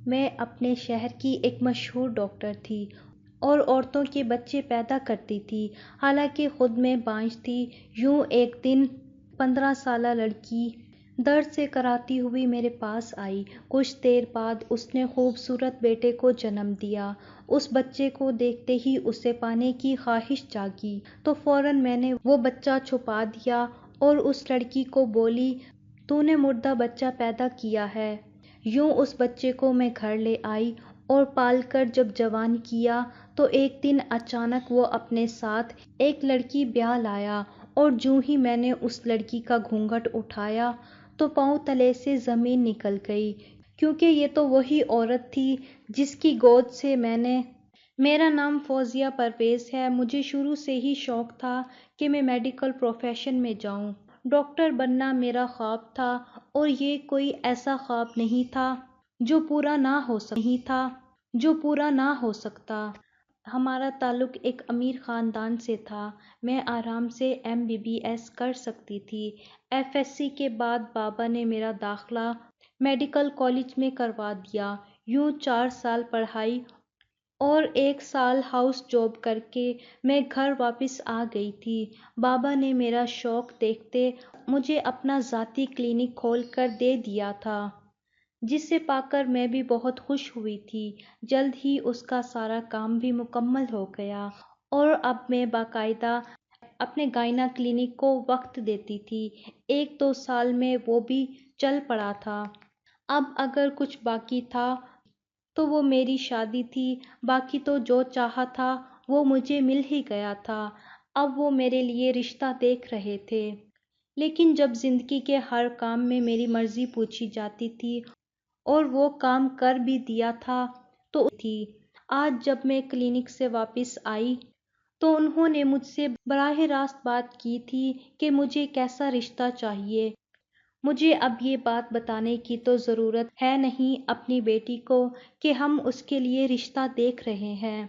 میں اپنے شہر کی ایک مشہور ڈاکٹر تھی اور عورتوں کے بچے پیدا کرتی تھی، حالانکہ خود میں بانجھ تھی۔ یوں ایک دن 15 سالہ لڑکی درد سے کراتی ہوئی میرے پاس آئی۔ کچھ دیر بعد اس نے خوبصورت بیٹے کو جنم دیا۔ اس بچے کو دیکھتے ہی اسے پانے کی خواہش جاگی تو فوراً میں نے وہ بچہ چھپا دیا اور اس لڑکی کو بولی، تو نے مردہ بچہ پیدا کیا ہے۔ یوں اس بچے کو میں گھر لے آئی اور پال کر جب جوان کیا تو ایک دن اچانک وہ اپنے ساتھ ایک لڑکی بیاہ لایا، اور جوں ہی میں نے اس لڑکی کا گھونگھٹ اٹھایا تو پاؤں تلے سے زمین نکل گئی، کیونکہ یہ تو وہی عورت تھی جس کی گود سے میں نے۔ میرا نام فوزیہ پرویز ہے۔ مجھے شروع سے ہی شوق تھا کہ میں میڈیکل پروفیشن میں جاؤں۔ ڈاکٹر بننا میرا خواب تھا، اور یہ کوئی ایسا خواب نہیں تھا جو پورا نہ ہو سکتا۔ ہمارا تعلق ایک امیر خاندان سے تھا۔ میں آرام سے MBBS کر سکتی تھی۔ FSc کے بعد بابا نے میرا داخلہ میڈیکل کالج میں کروا دیا۔ یوں 4 سال پڑھائی اور 1 سال ہاؤس جاب کر کے میں گھر واپس آ گئی تھی۔ بابا نے میرا شوق دیکھتے مجھے اپنا ذاتی کلینک کھول کر دے دیا تھا، جسے پا کر میں بھی بہت خوش ہوئی تھی۔ جلد ہی اس کا سارا کام بھی مکمل ہو گیا اور اب میں باقاعدہ اپنے گائنا کلینک کو وقت دیتی تھی۔ 1-2 سال میں وہ بھی چل پڑا تھا۔ اب اگر کچھ باقی تھا تو وہ میری شادی تھی، باقی تو جو چاہا تھا وہ مجھے مل ہی گیا تھا۔ اب وہ میرے لیے رشتہ دیکھ رہے تھے، لیکن جب زندگی کے ہر کام میں میری مرضی پوچھی جاتی تھی اور وہ کام کر بھی دیا تھا تو تھی۔ آج جب میں کلینک سے واپس آئی تو انہوں نے مجھ سے براہ راست بات کی تھی کہ مجھے کیسا رشتہ چاہیے۔ مجھے اب یہ بات بتانے کی تو ضرورت ہے نہیں اپنی بیٹی کو کہ ہم اس کے لیے رشتہ دیکھ رہے ہیں۔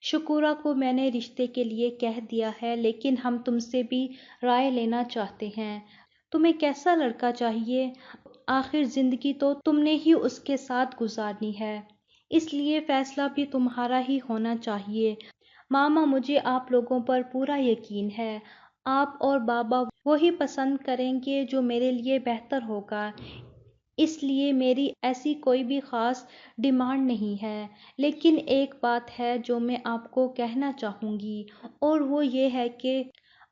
شکورہ کو میں نے رشتے کے لیے کہہ دیا ہے، لیکن ہم تم سے بھی رائے لینا چاہتے ہیں۔ تمہیں کیسا لڑکا چاہیے؟ آخر زندگی تو تم نے ہی اس کے ساتھ گزارنی ہے، اس لیے فیصلہ بھی تمہارا ہی ہونا چاہیے۔ ماما، مجھے آپ لوگوں پر پورا یقین ہے۔ آپ اور بابا وہی پسند کریں گے جو میرے لیے بہتر ہوگا، اس لیے میری ایسی کوئی بھی خاص ڈیمانڈ نہیں ہے۔ لیکن ایک بات ہے جو میں آپ کو کہنا چاہوں گی، اور وہ یہ ہے کہ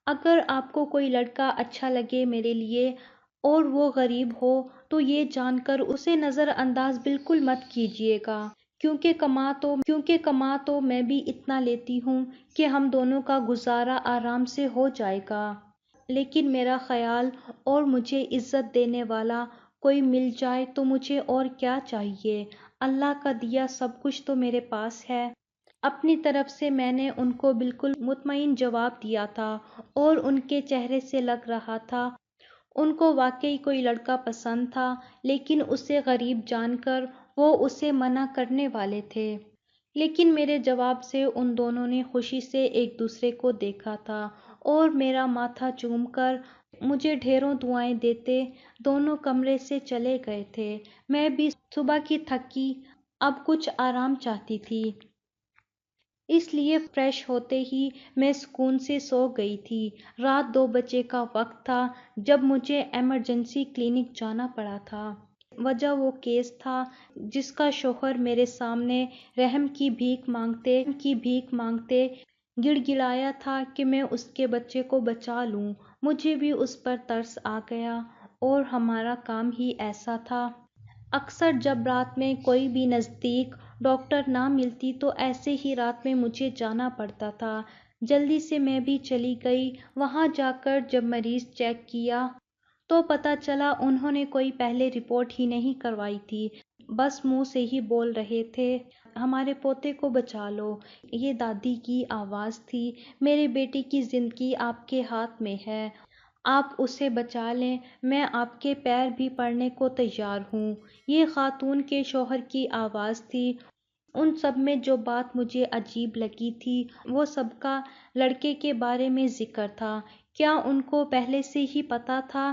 اگر آپ کو کوئی لڑکا اچھا لگے میرے لیے اور وہ غریب ہو تو یہ جان کر اسے نظر انداز بالکل مت کیجیے گا، کیونکہ کما تو میں بھی اتنا لیتی ہوں کہ ہم دونوں کا گزارا آرام سے ہو جائے گا۔ لیکن میرا خیال اور مجھے عزت دینے والا کوئی مل جائے تو مجھے اور کیا چاہیے؟ اللہ کا دیا سب کچھ تو میرے پاس ہے۔ اپنی طرف سے میں نے ان کو بالکل مطمئن جواب دیا تھا، اور ان کے چہرے سے لگ رہا تھا ان کو واقعی کوئی لڑکا پسند تھا، لیکن اسے غریب جان کر وہ اسے منع کرنے والے تھے۔ لیکن میرے جواب سے ان دونوں نے خوشی سے ایک دوسرے کو دیکھا تھا اور میرا ماتھا چوم کر مجھے ڈھیروں دعائیں دیتے دونوں کمرے سے چلے گئے تھے۔ میں بھی صبح کی تھکی اب کچھ آرام چاہتی تھی، اس لیے فریش ہوتے ہی میں سکون سے سو گئی تھی۔ رات 2 بجے کا وقت تھا جب مجھے ایمرجنسی کلینک جانا پڑا تھا۔ وجہ وہ کیس تھا جس کا شوہر میرے سامنے رحم کی بھیک مانگتے گڑ گڑایا تھا کہ میں اس کے بچے کو بچا لوں۔ مجھے بھی اس پر ترس آ گیا، اور ہمارا کام ہی ایسا تھا۔ اکثر جب رات میں کوئی بھی نزدیک ڈاکٹر نہ ملتی تو ایسے ہی رات میں مجھے جانا پڑتا تھا۔ جلدی سے میں بھی چلی گئی۔ وہاں جا کر جب مریض چیک کیا تو پتہ چلا انہوں نے کوئی پہلے رپورٹ ہی نہیں کروائی تھی، بس منہ سے ہی بول رہے تھے، ہمارے پوتے کو بچا لو۔ یہ دادی کی آواز تھی، میرے بیٹے کی زندگی آپ کے ہاتھ میں ہے، آپ اسے بچا لیں، میں آپ کے پیر بھی پڑنے کو تیار ہوں۔ یہ خاتون کے شوہر کی آواز تھی۔ ان سب میں جو بات مجھے عجیب لگی تھی وہ سب کا لڑکے کے بارے میں ذکر تھا۔ کیا ان کو پہلے سے ہی پتہ تھا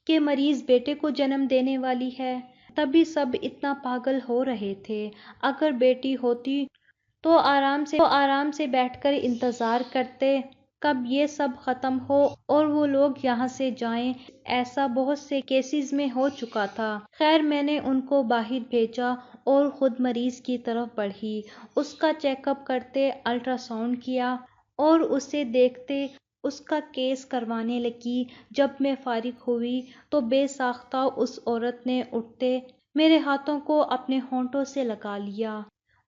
کہ مریض بیٹے کو جنم دینے والی ہے؟ تبھی سب اتنا پاگل ہو رہے تھے۔ اگر بیٹی ہوتی تو آرام سے بیٹھ کر انتظار کرتے کب یہ سب ختم ہو اور وہ لوگ یہاں سے جائیں۔ ایسا بہت سے کیسز میں ہو چکا تھا۔ خیر میں نے ان کو باہر بھیجا اور خود مریض کی طرف بڑھی۔ اس کا چیک اپ کرتے، الٹرا ساؤنڈ کیا اور اسے دیکھتے اس کا کیس کروانے لگی۔ جب میں فارغ ہوئی تو بے ساختہ اس عورت نے اٹھتے میرے ہاتھوں کو اپنے ہونٹوں سے لگا لیا۔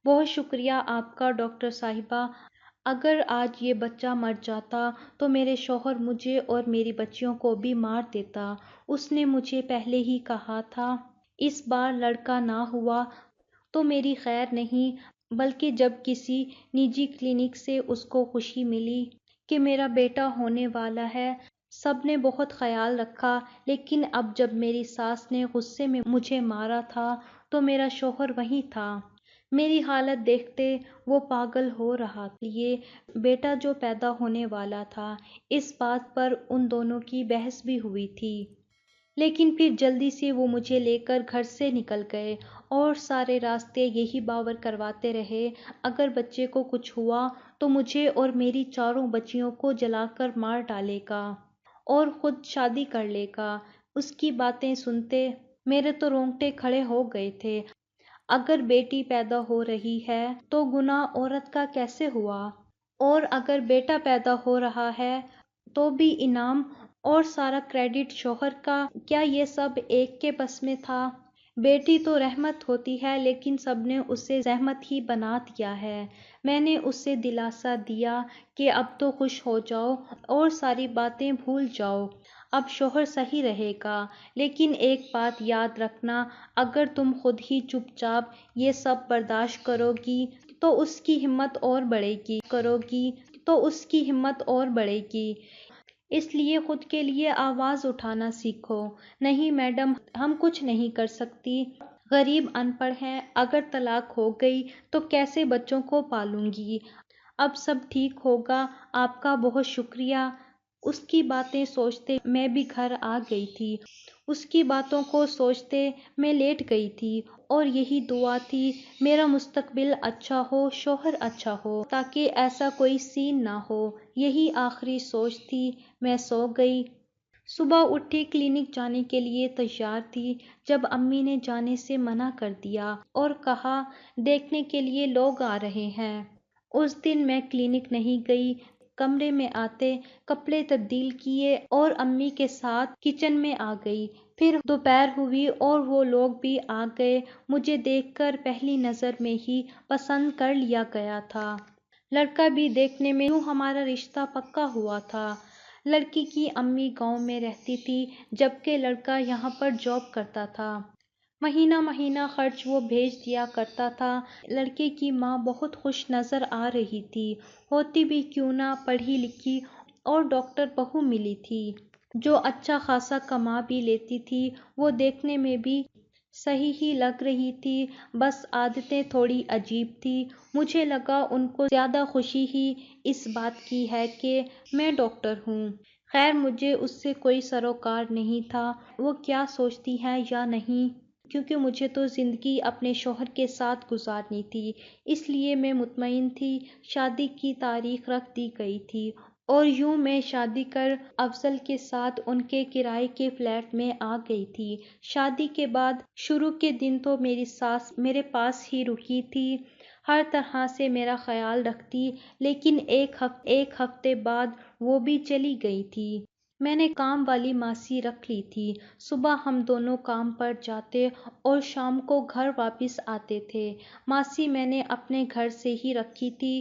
بہت شکریہ آپ کا ڈاکٹر صاحبہ۔ اگر آج یہ بچہ مر جاتا تو میرے شوہر مجھے اور میری بچیوں کو بھی مار دیتا۔ اس نے مجھے پہلے ہی کہا تھا اس بار لڑکا نہ ہوا تو میری خیر نہیں، بلکہ جب کسی نجی کلینک سے اس کو خوشی ملی کہ میرا بیٹا ہونے والا ہے، سب نے بہت خیال رکھا۔ لیکن اب جب میری ساس نے غصے میں مجھے مارا تھا تو میرا شوہر وہیں تھا۔ میری حالت دیکھتے وہ پاگل ہو رہا تھا۔ یہ بیٹا جو پیدا ہونے والا تھا، اس بات پر ان دونوں کی بحث بھی ہوئی تھی۔ لیکن پھر جلدی سے وہ مجھے لے کر گھر سے نکل گئے اور سارے راستے یہی باور کرواتے رہے اگر بچے کو کچھ ہوا تو مجھے اور میری چاروں بچیوں کو جلا کر مار ڈالے گا اور خود شادی کر لے گا۔ اس کی باتیں سنتے میرے تو رونگٹے کھڑے ہو گئے تھے۔ اگر بیٹی پیدا ہو رہی ہے تو گناہ عورت کا کیسے ہوا؟ اور اگر بیٹا پیدا ہو رہا ہے تو بھی انعام اور سارا کریڈٹ شوہر کا؟ کیا یہ سب ایک کے بس میں تھا؟ بیٹی تو رحمت ہوتی ہے لیکن سب نے اسے زحمت ہی بنا دیا ہے۔ میں نے اسے دلاسا دیا کہ اب تو خوش ہو جاؤ اور ساری باتیں بھول جاؤ، اب شوہر صحیح رہے گا۔ لیکن ایک بات یاد رکھنا، اگر تم خود ہی چپ چاپ یہ سب برداشت کرو گی تو اس کی ہمت اور بڑھے گی۔ اس لیے خود کے لیے آواز اٹھانا سیکھو۔ نہیں میڈم، ہم کچھ نہیں کر سکتی، غریب ان پڑھ ہیں، اگر طلاق ہو گئی تو کیسے بچوں کو پالوں گی؟ اب سب ٹھیک ہوگا، آپ کا بہت شکریہ۔ اس کی باتیں سوچتے میں بھی گھر آ گئی تھی۔ اس کی باتوں کو سوچتے میں لیٹ گئی تھی اور یہی دعا تھی میرا مستقبل اچھا ہو، شوہر اچھا ہو، تاکہ ایسا کوئی سین نہ ہو۔ یہی آخری سوچ تھی۔ میں سو گئی۔ صبح اٹھی، کلینک جانے کے لیے تیار تھی جب امی نے جانے سے منع کر دیا اور کہا دیکھنے کے لیے لوگ آ رہے ہیں۔ اس دن میں کلینک نہیں گئی۔ کمرے میں آتے کپڑے تبدیل کیے اور امی کے ساتھ کچن میں آ گئی۔ پھر دوپہر ہوئی اور وہ لوگ بھی آ گئے۔ مجھے دیکھ کر پہلی نظر میں ہی پسند کر لیا گیا تھا۔ لڑکا بھی دیکھنے میں یوں ہمارا رشتہ پکا ہوا تھا۔ لڑکی کی امی گاؤں میں رہتی تھی جبکہ لڑکا یہاں پر جاب کرتا تھا۔ مہینہ خرچ وہ بھیج دیا کرتا تھا۔ لڑکے کی ماں بہت خوش نظر آ رہی تھی، ہوتی بھی کیوں نہ پڑھی لکھی اور ڈاکٹر بہو ملی تھی جو اچھا خاصا کما بھی لیتی تھی۔ وہ دیکھنے میں بھی صحیح ہی لگ رہی تھی، بس عادتیں تھوڑی عجیب تھی۔ مجھے لگا ان کو زیادہ خوشی ہی اس بات کی ہے کہ میں ڈاکٹر ہوں۔ خیر مجھے اس سے کوئی سروکار نہیں تھا وہ کیا سوچتی ہیں یا نہیں، کیونکہ مجھے تو زندگی اپنے شوہر کے ساتھ گزارنی تھی، اس لیے میں مطمئن تھی۔ شادی کی تاریخ رکھ دی گئی تھی اور یوں میں شادی کر افضل کے ساتھ ان کے کرائے کے فلیٹ میں آ گئی تھی۔ شادی کے بعد شروع کے دن تو میری ساس میرے پاس ہی رکی تھی، ہر طرح سے میرا خیال رکھتی، لیکن ایک ہفتے بعد وہ بھی چلی گئی تھی۔ میں نے کام والی ماسی رکھ لی تھی۔ صبح ہم دونوں کام پر جاتے اور شام کو گھر واپس آتے تھے۔ ماسی میں نے اپنے گھر سے ہی رکھی تھی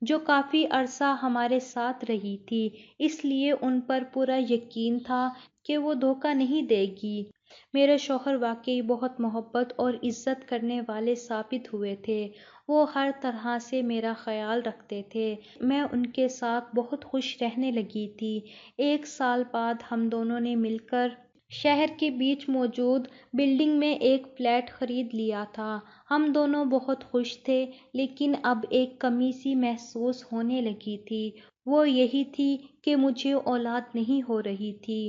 جو کافی عرصہ ہمارے ساتھ رہی تھی، اس لیے ان پر پورا یقین تھا کہ وہ دھوکہ نہیں دے گی۔ میرے شوہر واقعی بہت محبت اور عزت کرنے والے ثابت ہوئے تھے۔ وہ ہر طرح سے میرا خیال رکھتے تھے۔ میں ان کے ساتھ بہت خوش رہنے لگی تھی۔ 1 سال بعد ہم دونوں نے مل کر شہر کے بیچ موجود بلڈنگ میں ایک فلیٹ خرید لیا تھا۔ ہم دونوں بہت خوش تھے، لیکن اب ایک کمی سی محسوس ہونے لگی تھی۔ وہ یہی تھی کہ مجھے اولاد نہیں ہو رہی تھی۔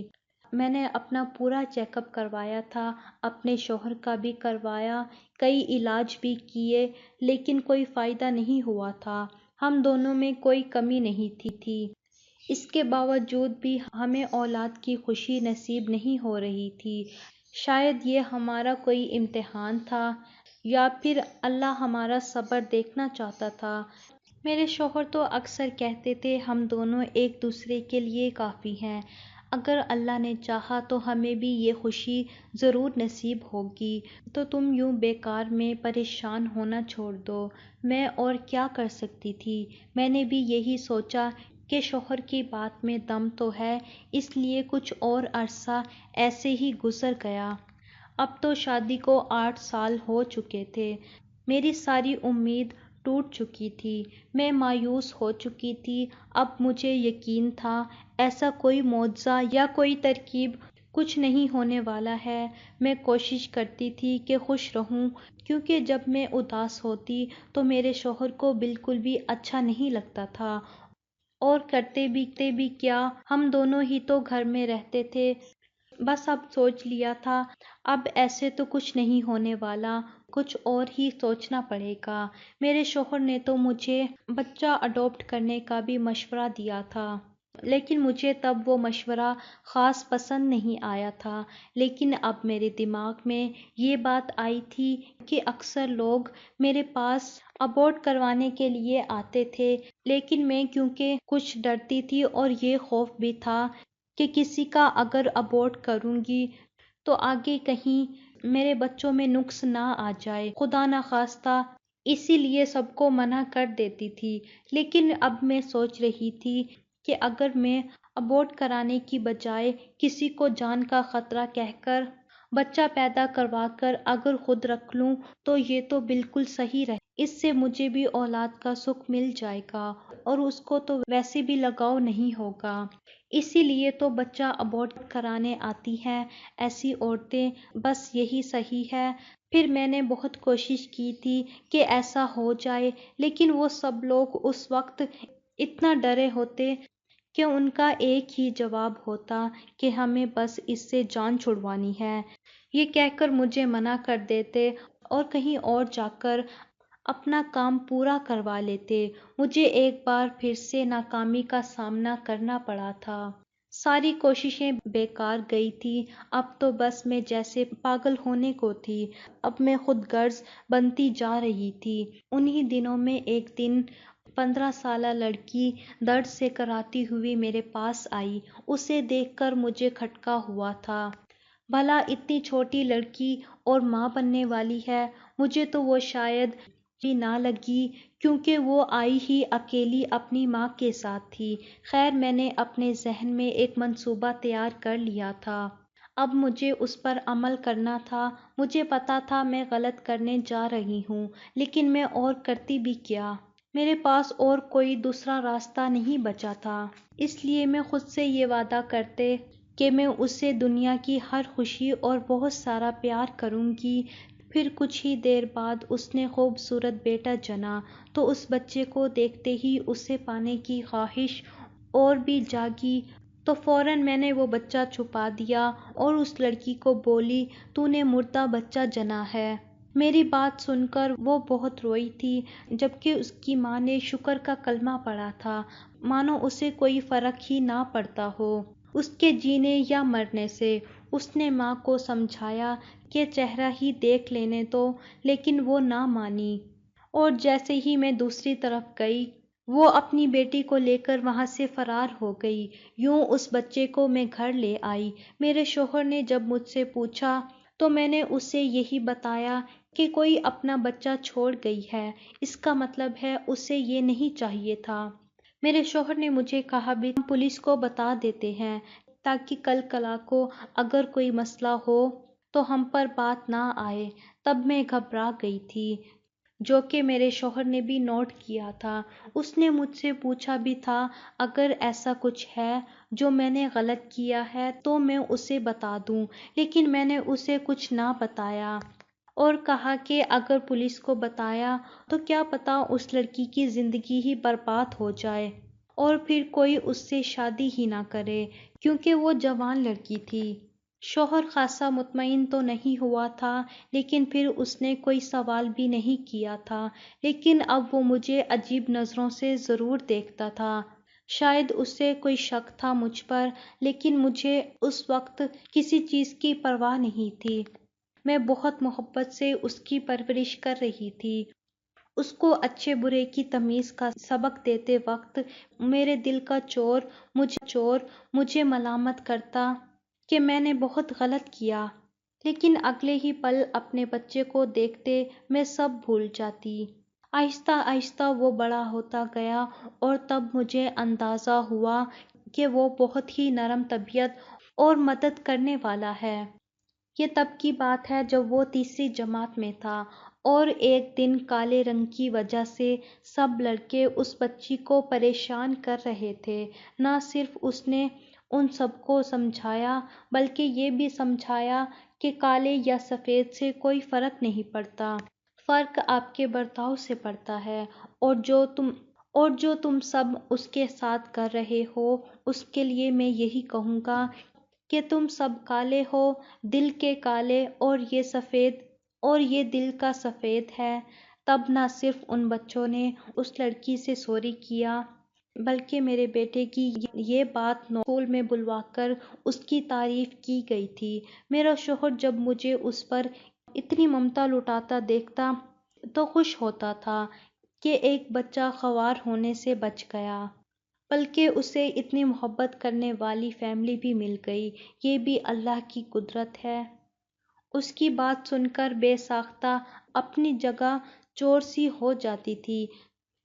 میں نے اپنا پورا چیک اپ کروایا تھا، اپنے شوہر کا بھی کروایا، کئی علاج بھی کیے، لیکن کوئی فائدہ نہیں ہوا تھا۔ ہم دونوں میں کوئی کمی نہیں تھی۔ اس کے باوجود بھی ہمیں اولاد کی خوشی نصیب نہیں ہو رہی تھی۔ شاید یہ ہمارا کوئی امتحان تھا یا پھر اللہ ہمارا صبر دیکھنا چاہتا تھا۔ میرے شوہر تو اکثر کہتے تھے ہم دونوں ایک دوسرے کے لیے کافی ہیں، اگر اللہ نے چاہا تو ہمیں بھی یہ خوشی ضرور نصیب ہوگی، تو تم یوں بیکار میں پریشان ہونا چھوڑ دو۔ میں اور کیا کر سکتی تھی؟ میں نے بھی یہی سوچا کہ شوہر کی بات میں دم تو ہے، اس لیے کچھ اور عرصہ ایسے ہی گزر گیا۔ اب تو شادی کو 8 سال ہو چکے تھے۔ میری ساری امید ٹوٹ چکی تھی، میں مایوس ہو چکی تھی۔ اب مجھے یقین تھا ایسا کوئی معجزہ یا کوئی ترکیب کچھ نہیں ہونے والا ہے۔ میں کوشش کرتی تھی کہ خوش رہوں، کیونکہ جب میں اداس ہوتی تو میرے شوہر کو بالکل بھی اچھا نہیں لگتا تھا، اور کرتے بھی کیا، ہم دونوں ہی تو گھر میں رہتے تھے۔ بس اب سوچ لیا تھا اب ایسے تو کچھ نہیں ہونے والا، کچھ اور ہی سوچنا پڑے گا۔ میرے شوہر نے تو مجھے بچہ اڈاپٹ کرنے کا بھی مشورہ دیا تھا، لیکن مجھے تب وہ مشورہ خاص پسند نہیں آیا تھا۔ لیکن اب میرے دماغ میں یہ بات آئی تھی کہ اکثر لوگ میرے پاس ابورٹ کروانے کے لیے آتے تھے، لیکن میں کیونکہ کچھ ڈرتی تھی اور یہ خوف بھی تھا کہ کسی کا اگر ابورٹ کروں گی تو آگے کہیں میرے بچوں میں نقص نہ آ جائے، خدا نخواستہ، اسی لیے سب کو منع کر دیتی تھی۔ لیکن اب میں سوچ رہی تھی کہ اگر میں ابورٹ کرانے کی بجائے کسی کو جان کا خطرہ کہہ کر بچہ پیدا کروا کر اگر خود رکھ لوں تو یہ تو بالکل صحیح رہے، اس سے مجھے بھی اولاد کا سکھ مل جائے گا اور اس کو تو ویسے بھی لگاؤ نہیں ہوگا۔ اسی لیے تو بچہ ابورٹ کرانے آتی ہیں ایسی عورتیں، بس یہی صحیح ہے۔ پھر میں نے بہت کوشش کی تھی کہ ایسا ہو جائے، لیکن وہ سب لوگ اس وقت اتنا ڈرے ہوتے کہ ان کا ایک ہی جواب ہوتا کہ ہمیں بس اس سے جان چھڑوانی ہے، یہ کہہ کر مجھے منع کر دیتے اور کہیں اور جا کر اپنا کام پورا کروا لیتے۔ مجھے ایک بار پھر سے ناکامی کا سامنا کرنا پڑا تھا۔ ساری کوششیں بیکار گئی تھی، اب تو بس میں جیسے پاگل ہونے کو تھی، اب میں خود غرض بنتی جا رہی تھی۔ انہی دنوں میں ایک دن 15 سالہ لڑکی درد سے کراتی ہوئی میرے پاس آئی، اسے دیکھ کر مجھے کھٹکا ہوا تھا۔ بھلا اتنی چھوٹی لڑکی اور ماں بننے والی ہے، مجھے تو وہ شاید بھی نہ لگی، کیونکہ وہ آئی ہی اکیلی اپنی ماں کے ساتھ تھی۔ خیر میں نے اپنے ذہن میں ایک منصوبہ تیار کر لیا تھا، اب مجھے اس پر عمل کرنا تھا۔ مجھے پتا تھا میں غلط کرنے جا رہی ہوں، لیکن میں اور کرتی بھی کیا؟ میرے پاس اور کوئی دوسرا راستہ نہیں بچا تھا، اس لیے میں خود سے یہ وعدہ کرتے کہ میں اسے دنیا کی ہر خوشی اور بہت سارا پیار کروں گی۔ پھر کچھ ہی دیر بعد اس نے خوبصورت بیٹا جنا، تو اس بچے کو دیکھتے ہی اسے پانے کی خواہش اور بھی جاگی، تو فوراً میں نے وہ بچہ چھپا دیا اور اس لڑکی کو بولی تو نے مردہ بچہ جنا ہے۔ میری بات سن کر وہ بہت روئی تھی، جبکہ اس کی ماں نے شکر کا کلمہ پڑھا تھا، مانو اسے کوئی فرق ہی نہ پڑتا ہو اس کے جینے یا مرنے سے۔ اس نے ماں کو سمجھایا کہ چہرہ ہی دیکھ لینے دو، لیکن وہ نہ مانی، اور جیسے ہی میں دوسری طرف گئی وہ اپنی بیٹی کو لے کر وہاں سے فرار ہو گئی۔ یوں اس بچے کو میں گھر لے آئی۔ میرے شوہر نے جب مجھ سے پوچھا تو میں نے اسے یہی بتایا کہ کوئی اپنا بچہ چھوڑ گئی ہے، اس کا مطلب ہے اسے یہ نہیں چاہیے تھا۔ میرے شوہر نے مجھے کہا بھی ہم پولیس کو بتا دیتے ہیں تاکہ کل کلا کو اگر کوئی مسئلہ ہو تو ہم پر بات نہ آئے۔ تب میں گھبرا گئی تھی، جو کہ میرے شوہر نے بھی نوٹ کیا تھا۔ اس نے مجھ سے پوچھا بھی تھا اگر ایسا کچھ ہے جو میں نے غلط کیا ہے تو میں اسے بتا دوں، لیکن میں نے اسے کچھ نہ بتایا اور کہا کہ اگر پولیس کو بتایا تو کیا پتا اس لڑکی کی زندگی ہی برباد ہو جائے اور پھر کوئی اس سے شادی ہی نہ کرے کیونکہ وہ جوان لڑکی تھی۔ شوہر خاصا مطمئن تو نہیں ہوا تھا، لیکن پھر اس نے کوئی سوال بھی نہیں کیا تھا، لیکن اب وہ مجھے عجیب نظروں سے ضرور دیکھتا تھا۔ شاید اسے کوئی شک تھا مجھ پر، لیکن مجھے اس وقت کسی چیز کی پرواہ نہیں تھی۔ میں بہت محبت سے اس کی پرورش کر رہی تھی۔ اس کو اچھے برے کی تمیز کا سبق دیتے وقت میرے دل کا چور مجھے ملامت کرتا کہ میں نے بہت غلط کیا، لیکن اگلے ہی پل اپنے بچے کو دیکھتے میں سب بھول جاتی۔ آہستہ آہستہ وہ بڑا ہوتا گیا اور تب مجھے اندازہ ہوا کہ وہ بہت ہی نرم طبیعت اور مدد کرنے والا ہے۔ یہ تب کی بات ہے جب وہ تیسری جماعت میں تھا، اور ایک دن کالے رنگ کی وجہ سے سب لڑکے اس بچی کو پریشان کر رہے تھے۔ نہ صرف اس نے ان سب کو سمجھایا بلکہ یہ بھی سمجھایا کہ کالے یا سفید سے کوئی فرق نہیں پڑتا، فرق آپ کے برتاؤ سے پڑتا ہے، اور جو تم سب اس کے ساتھ کر رہے ہو اس کے لیے میں یہی کہوں گا کہ تم سب کالے ہو، دل کے کالے، اور یہ دل کا سفید ہے۔ تب نہ صرف ان بچوں نے اس لڑکی سے سوری کیا بلکہ میرے بیٹے کی یہ بات اسکول میں بلوا کر اس کی تعریف کی گئی تھی۔ میرا شوہر جب مجھے اس پر اتنی ممتا لٹاتا دیکھتا تو خوش ہوتا تھا کہ ایک بچہ خوار ہونے سے بچ گیا، بلکہ اسے اتنی محبت کرنے والی فیملی بھی مل گئی۔ یہ بھی اللہ کی قدرت ہے۔ اس کی بات سن کر بے ساختہ اپنی جگہ چور سی ہو جاتی تھی۔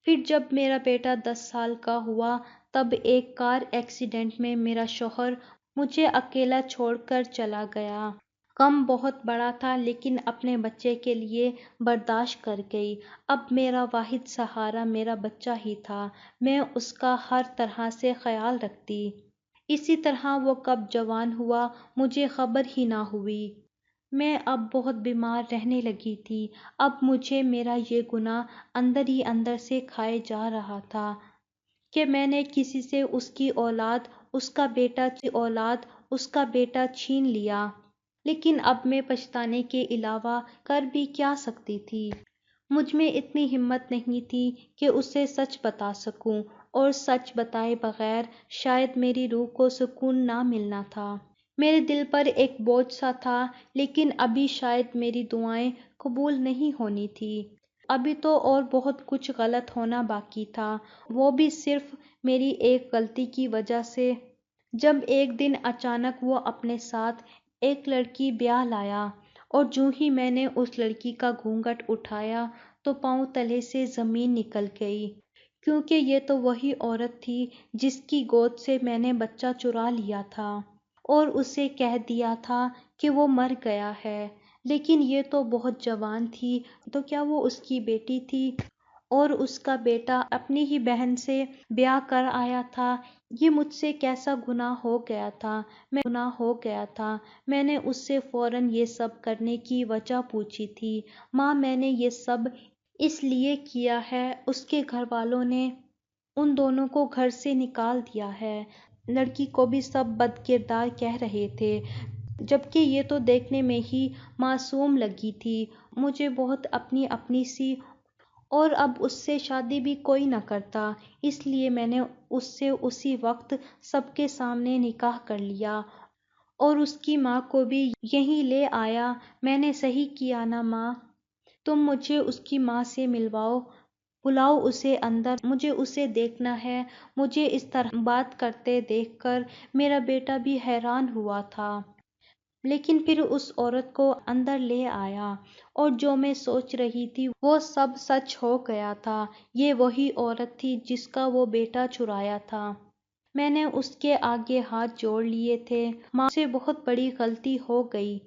پھر جب میرا بیٹا 10 سال کا ہوا تب ایک کار ایکسیڈنٹ میں میرا شوہر مجھے اکیلا چھوڑ کر چلا گیا۔ غم بہت بڑا تھا لیکن اپنے بچے کے لیے برداشت کر گئی۔ اب میرا واحد سہارا میرا بچہ ہی تھا، میں اس کا ہر طرح سے خیال رکھتی۔ اسی طرح وہ کب جوان ہوا مجھے خبر ہی نہ ہوئی۔ میں اب بہت بیمار رہنے لگی تھی۔ اب مجھے میرا یہ گناہ اندر ہی اندر سے کھائے جا رہا تھا کہ میں نے کسی سے اس کی اولاد، اس کا بیٹا چھین لیا، لیکن اب میں پچھتانے کے علاوہ کر بھی کیا سکتی تھی؟ مجھ میں اتنی ہمت نہیں تھی کہ اسے سچ بتا سکوں، اور سچ بتائے بغیر شاید میری روح کو سکون نہ ملنا تھا۔ میرے دل پر ایک بوجھ سا تھا، لیکن ابھی شاید میری دعائیں قبول نہیں ہونی تھی۔ ابھی تو اور بہت کچھ غلط ہونا باقی تھا، وہ بھی صرف میری ایک غلطی کی وجہ سے۔ جب ایک دن اچانک وہ اپنے ساتھ ایک لڑکی بیاہ لایا، اور جوں ہی میں نے اس لڑکی کا گھونگھٹ اٹھایا تو پاؤں تلے سے زمین نکل گئی، کیونکہ یہ تو وہی عورت تھی جس کی گود سے میں نے بچہ چرا لیا تھا اور اسے کہہ دیا تھا کہ وہ مر گیا ہے، لیکن یہ تو بہت جوان تھی، تو کیا وہ اس کی بیٹی تھی؟ اور اس کا بیٹا اپنی ہی بہن سے بیاہ کر آیا تھا۔ یہ مجھ سے کیسا گناہ ہو گیا تھا۔ میں نے اس سے فوراً یہ سب کرنے کی وجہ پوچھی تھی۔ ماں، میں نے یہ سب اس لیے کیا ہے، اس کے گھر والوں نے ان دونوں کو گھر سے نکال دیا ہے۔ لڑکی کو بھی سب بد کردار کہہ رہے تھے، جبکہ یہ تو دیکھنے میں ہی معصوم لگی تھی۔ مجھے بہت اپنی سی، اور اب اس سے شادی بھی کوئی نہ کرتا، اس لیے میں نے اس سے اسی وقت سب کے سامنے نکاح کر لیا، اور اس کی ماں کو بھی یہیں لے آیا۔ میں نے صحیح کیا نا ماں؟ تم مجھے اس کی ماں سے بلاؤ اسے اندر، مجھے اسے دیکھنا ہے۔ مجھے اس طرح بات کرتے دیکھ کر میرا بیٹا بھی حیران ہوا تھا، لیکن پھر اس عورت کو اندر لے آیا، اور جو میں سوچ رہی تھی وہ سب سچ ہو گیا تھا۔ یہ وہی عورت تھی جس کا وہ بیٹا چرایا تھا۔ میں نے اس کے آگے ہاتھ جوڑ لیے تھے۔ ماں، مجھ سے بہت بڑی غلطی ہو گئی۔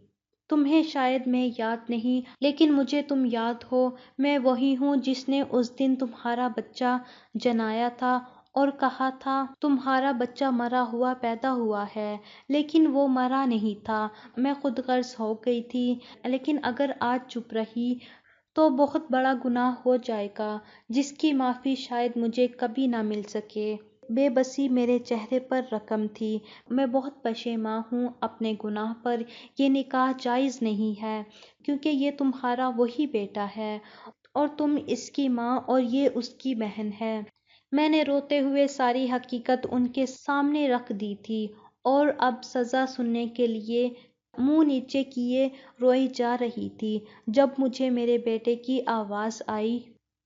تمہیں شاید میں یاد نہیں، لیکن مجھے تم یاد ہو۔ میں وہی ہوں جس نے اس دن تمہارا بچہ جنایا تھا اور کہا تھا تمہارا بچہ مرا ہوا پیدا ہوا ہے، لیکن وہ مرا نہیں تھا۔ میں خود غرض ہو گئی تھی، لیکن اگر آج چپ رہی تو بہت بڑا گناہ ہو جائے گا جس کی معافی شاید مجھے کبھی نہ مل سکے۔ بے بسی میرے چہرے پر رقم تھی۔ میں بہت پشیماں ہوں اپنے گناہ پر۔ یہ نکاح جائز نہیں ہے کیونکہ یہ تمہارا وہی بیٹا ہے اور تم اس کی ماں اور یہ اس کی بہن ہے۔ میں نے روتے ہوئے ساری حقیقت ان کے سامنے رکھ دی تھی اور اب سزا سننے کے لیے منہ نیچے کیے روئی جا رہی تھی جب مجھے میرے بیٹے کی آواز آئی،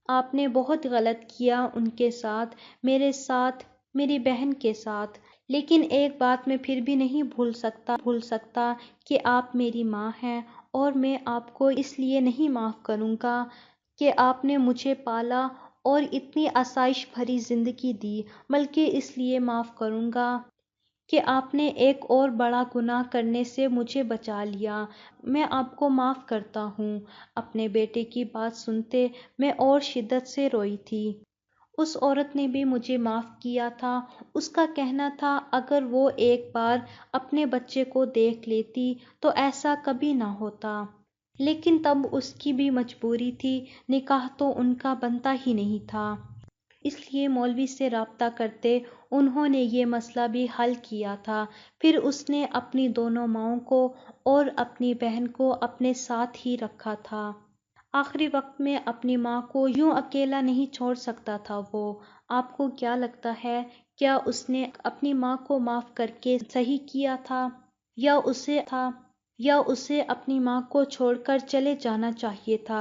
آپ نے بہت غلط کیا ان کے ساتھ، میرے ساتھ، میری بہن کے ساتھ۔ لیکن ایک بات میں پھر بھی نہیں بھول سکتا کہ آپ میری ماں ہیں اور میں آپ کو اس لیے نہیں معاف کروں گا کہ آپ نے مجھے پالا اور اتنی آسائش بھری زندگی دی، بلکہ اس لیے معاف کروں گا کہ آپ نے ایک اور بڑا گناہ کرنے سے مجھے بچا لیا۔ میں آپ کو معاف کرتا ہوں۔ اپنے بیٹے کی بات سنتے میں اور شدت سے روئی تھی۔ اس عورت نے بھی مجھے معاف کیا تھا۔ اس کا کہنا تھا اگر وہ ایک بار اپنے بچے کو دیکھ لیتی تو ایسا کبھی نہ ہوتا۔ لیکن تب اس کی بھی مجبوری تھی، نکاح تو ان کا بنتا ہی نہیں تھا۔ اس لیے مولوی سے رابطہ کرتے انہوں نے یہ مسئلہ بھی حل کیا تھا۔ پھر اس نے اپنی دونوں ماؤں کو اور اپنی بہن کو اپنے ساتھ ہی رکھا تھا۔ آخری وقت میں اپنی ماں کو یوں اکیلا نہیں چھوڑ سکتا تھا وہ۔ آپ کو کیا لگتا ہے، کیا اس نے اپنی ماں کو معاف کر کے صحیح کیا تھا یا اسے اپنی ماں کو چھوڑ کر چلے جانا چاہیے تھا؟